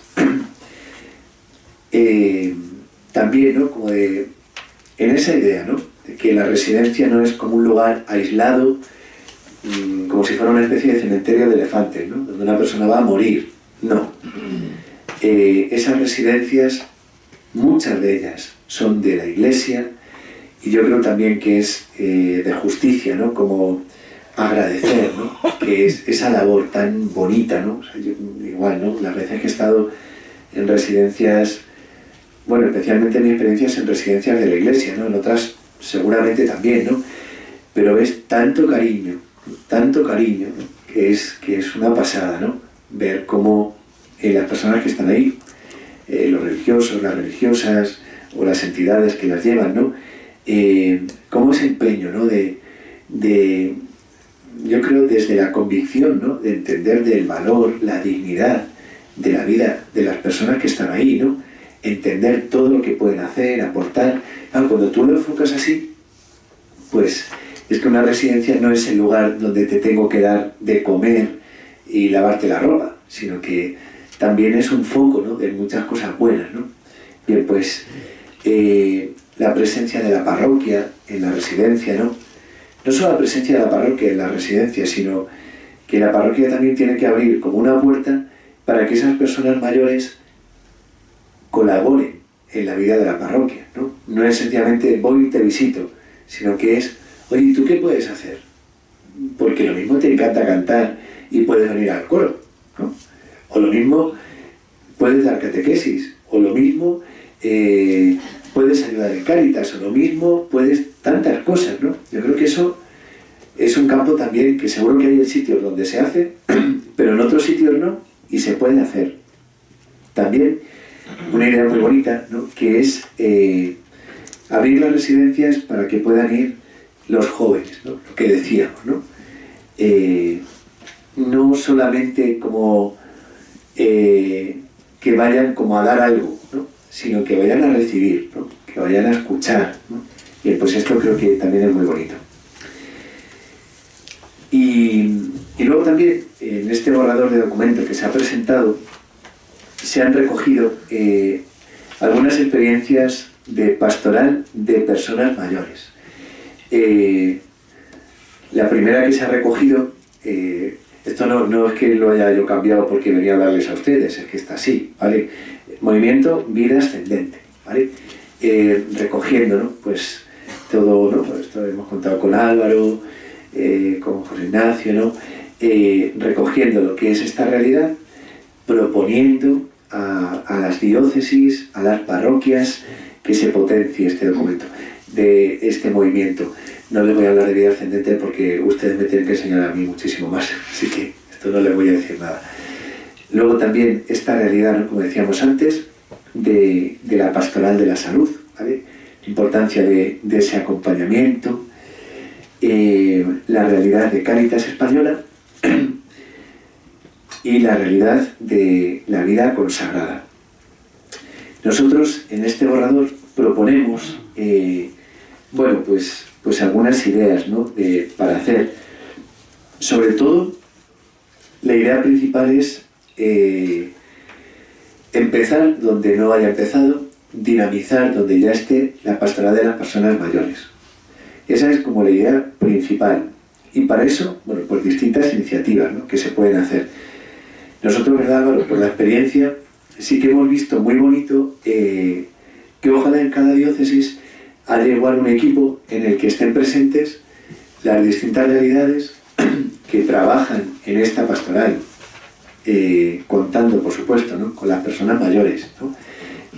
también, ¿no?, como en esa idea, ¿no?, de que la residencia no es como un lugar aislado, como si fuera una especie de cementerio de elefantes, ¿no?, donde una persona va a morir. No. Esas residencias, muchas de ellas son de la Iglesia, y yo creo también que es de justicia, ¿no?, como agradecer, ¿no?, que es esa labor tan bonita, ¿no? O sea, yo, igual, ¿no?, las veces que he estado en residencias, bueno, especialmente mi experiencia es en residencias de la Iglesia, ¿no?, en otras seguramente también, ¿no?, pero ves tanto cariño, ¿no?, que es una pasada, ¿no?, ver cómo las personas que están ahí, los religiosos, las religiosas o las entidades que las llevan, ¿no?, cómo ese empeño, ¿no?, yo creo desde la convicción, ¿no?, de entender del valor, la dignidad de la vida de las personas que están ahí, ¿no?, entender todo lo que pueden hacer, aportar. Claro, cuando tú lo enfocas así, pues es que una residencia no es el lugar donde te tengo que dar de comer y lavarte la ropa, sino que también es un foco, ¿no?, de muchas cosas buenas, ¿no? Bien, pues la presencia de la parroquia en la residencia, ¿no? No solo la presencia de la parroquia en la residencia, sino que la parroquia también tiene que abrir como una puerta para que esas personas mayores colaboren en la vida de la parroquia, ¿no? No es sencillamente voy y te visito, sino que es, oye, ¿tú qué puedes hacer? Porque lo mismo te encanta cantar y puedes venir al coro, ¿no? O lo mismo puedes dar catequesis, o lo mismo puedes ayudar en Cáritas, o lo mismo puedes tantas cosas, ¿no? Yo creo que eso es un campo también que seguro que hay en sitios donde se hace, pero en otros sitios no, y se puede hacer. También una idea muy bonita, ¿no?, que es abrir las residencias para que puedan ir los jóvenes, ¿no?, lo que decíamos, ¿no? no solamente como que vayan como a dar algo, ¿no? Sino que vayan a recibir, ¿no? Que vayan a escuchar, ¿no? Y pues esto creo que también es muy bonito. Y luego también en este borrador de documento que se ha presentado se han recogido algunas experiencias de pastoral de personas mayores. La primera que se ha recogido, esto no es que lo haya yo cambiado porque venía a darles a ustedes, es que está así, ¿vale? Movimiento Vida Ascendente, ¿vale? Recogiendo, ¿no? Pues todo, ¿no? Pues esto hemos contado con Álvaro, con José Ignacio, ¿no? Recogiendo lo que es esta realidad, proponiendo a las diócesis, a las parroquias, que se potencie este documento, de este movimiento. No les voy a hablar de vida ascendente porque ustedes me tienen que enseñar a mí muchísimo más, así que esto no les voy a decir nada. Luego también esta realidad, ¿no? Como decíamos antes, de la pastoral de la salud, ¿vale? La importancia de ese acompañamiento, la realidad de Cáritas Española y la realidad de la vida consagrada. Nosotros en este borrador proponemos, bueno, pues algunas ideas, ¿no? Para hacer. Sobre todo, la idea principal es empezar donde no haya empezado, dinamizar donde ya esté la pastoral de las personas mayores. Esa es como la idea principal. Y para eso, bueno, pues distintas iniciativas, ¿no? Que se pueden hacer. Nosotros, ¿verdad, Álvaro? Por la experiencia, sí que hemos visto muy bonito que ojalá en cada diócesis haya igual un equipo en el que estén presentes las distintas realidades que trabajan en esta pastoral, contando, por supuesto, ¿no? Con las personas mayores, ¿no?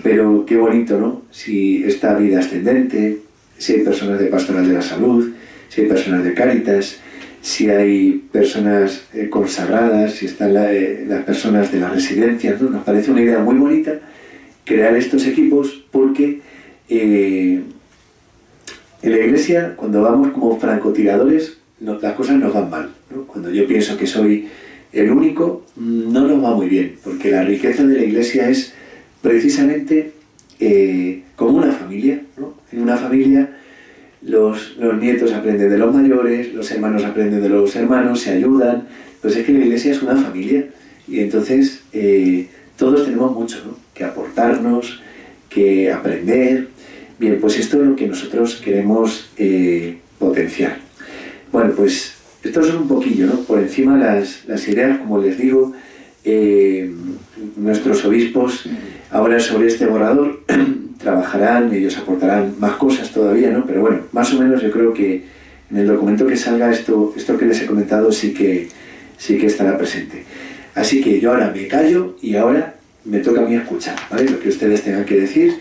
Pero qué bonito, ¿no? Si está vida ascendente, si hay personas de pastoral de la salud, si hay personas de Cáritas, si hay personas consagradas, si están las personas de las residencias, ¿no? Nos parece una idea muy bonita crear estos equipos porque en la Iglesia, cuando vamos como francotiradores, las cosas nos van mal, ¿no? Cuando yo pienso que soy el único, no nos va muy bien, porque la riqueza de la Iglesia es precisamente como una familia, ¿no? En una familia los nietos aprenden de los mayores, los hermanos aprenden de los hermanos, se ayudan. Pues es que la Iglesia es una familia y entonces todos tenemos mucho, ¿no? Que aportarnos, que aprender. Bien, pues esto es lo que nosotros queremos potenciar. Bueno, pues esto es un poquillo, ¿no? Por encima las ideas, como les digo, nuestros obispos ahora sobre este borrador trabajarán, ellos aportarán más cosas todavía, ¿no? Pero bueno, más o menos yo creo que en el documento que salga esto que les he comentado sí que estará presente. Así que yo ahora me callo y ahora me toca a mí escuchar, ¿vale? Lo que ustedes tengan que decir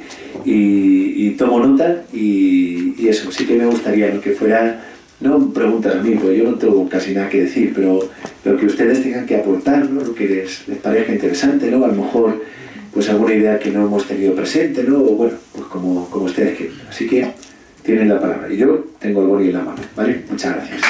y tomo nota y eso, sí que me gustaría, ¿no? Que fuera, no preguntas a mí, porque yo no tengo casi nada que decir, pero que ustedes tengan que aportar, ¿no? Lo que les parezca interesante, ¿no? A lo mejor pues alguna idea que no hemos tenido presente, ¿no? O bueno, pues como ustedes quieran. Así que tienen la palabra. Y yo tengo el boli en la mano, ¿vale? Muchas gracias.